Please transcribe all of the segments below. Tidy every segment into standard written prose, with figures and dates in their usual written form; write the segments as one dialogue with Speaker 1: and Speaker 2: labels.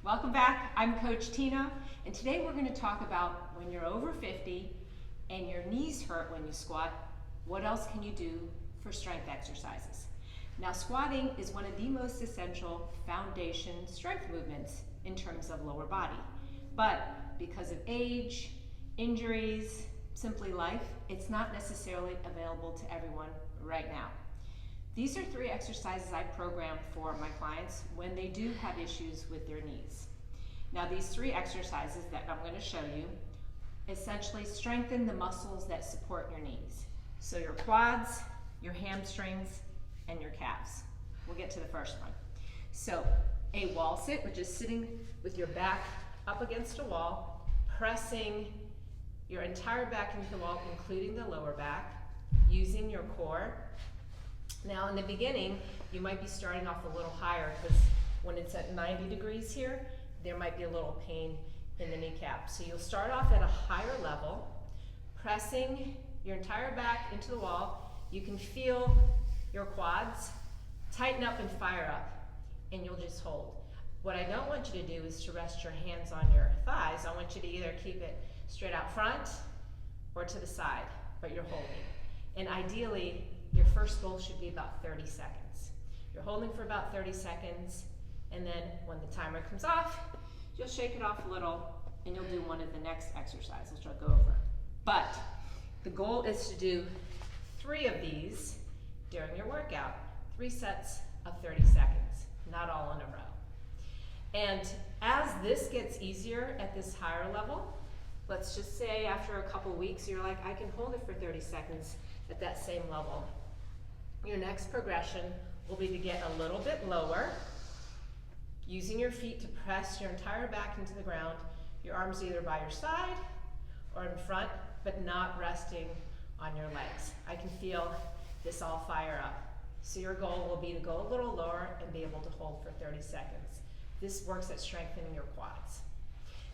Speaker 1: Welcome back. I'm Coach Tina, and today we're going to talk about when you're over 50 and your knees hurt when you squat, what else can you do for strength exercises? Now, squatting is one of the most essential foundation strength movements in terms of lower body. But because of age, injuries, simply life, it's not necessarily available to everyone right now. These are 3 exercises I program for my clients when they do have issues with their knees. Now, these 3 exercises that I'm going to show you essentially strengthen the muscles that support your knees. So your quads, your hamstrings, and your calves. We'll get to the first one. So a wall sit, which is sitting with your back up against a wall, pressing your entire back into the wall, including the lower back, using your core. Now in the beginning, you might be starting off a little higher because when it's at 90 degrees here, there might be a little pain in the kneecap. So you'll start off at a higher level, pressing your entire back into the wall. You can feel your quads tighten up and fire up, and you'll just hold. What I don't want you to do is to rest your hands on your thighs. I want you to either keep it straight out front or to the side, but you're holding. And ideally, your first goal should be about 30 seconds. You're holding for about 30 seconds, and then when the timer comes off, you'll shake it off a little, and you'll do one of the next exercises, which I'll go over. But the goal is to do 3 of these during your workout, 3 sets of 30 seconds, not all in a row. And as this gets easier at this higher level, let's just say after a couple weeks, you're like, I can hold it for 30 seconds at that same level. Your next progression will be to get a little bit lower, using your feet to press your entire back into the ground, your arms either by your side or in front, but not resting on your legs. I can feel this all fire up. So your goal will be to go a little lower and be able to hold for 30 seconds. This works at strengthening your quads.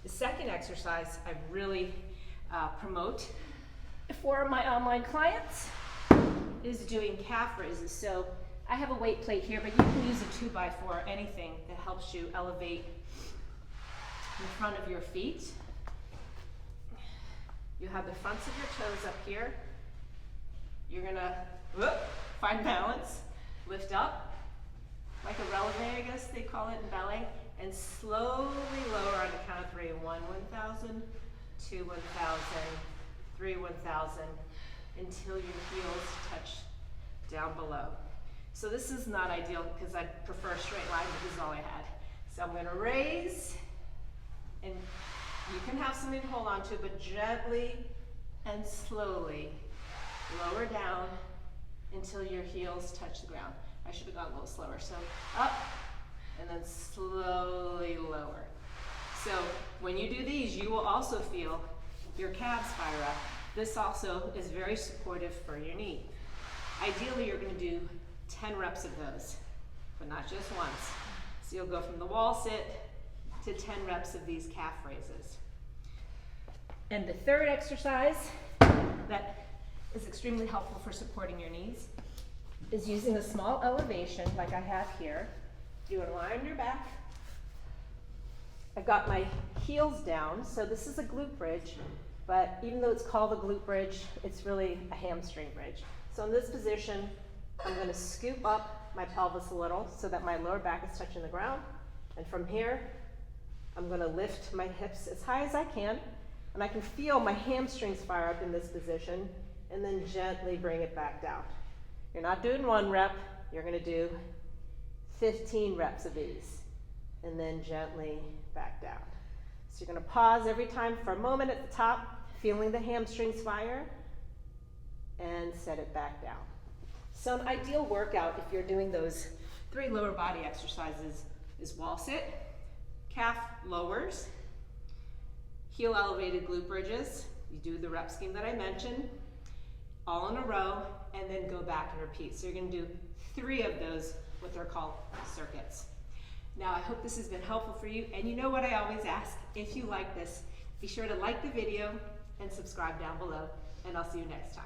Speaker 1: The second exercise I really promote for my online clients is doing calf raises. So I have a weight plate here, but you can use a 2x4, anything that helps you elevate the front of your feet. You have the fronts of your toes up here. You're gonna find balance, lift up, like a releve, I guess they call it in ballet, and slowly lower on the count of 3. 1, 1,000, 2, 1,000, 3, 1,000, until your heels touch down below. So this is not ideal because I prefer a straight line, but this is all I had. So I'm gonna raise, and you can have something to hold on to, but gently and slowly lower down until your heels touch the ground. I should have gone a little slower. So up, and then slowly lower. So when you do these, you will also feel your calves fire up. This also is very supportive for your knee. Ideally, you're going to do 10 reps of those, but not just once. So you'll go from the wall sit to 10 reps of these calf raises. And the third exercise that is extremely helpful for supporting your knees is using a small elevation like I have here. You want to lie on your back. I've got my heels down, so this is a glute bridge, but even though it's called a glute bridge, it's really a hamstring bridge. So in this position, I'm going to scoop up my pelvis a little so that my lower back is touching the ground. And from here, I'm going to lift my hips as high as I can, and I can feel my hamstrings fire up in this position, and then gently bring it back down. You're not doing 1 rep, you're going to do 15 reps of these, and then gently back down. So you're going to pause every time for a moment at the top, feeling the hamstrings fire, and set it back down. So an ideal workout, if you're doing those 3 lower body exercises, is wall sit, calf lowers, heel elevated glute bridges. You do the rep scheme that I mentioned, all in a row, and then go back and repeat. So you're going to do 3 of those, what they're called circuits. Now, I hope this has been helpful for you, and you know what I always ask, if you like this, be sure to like the video and subscribe down below, and I'll see you next time.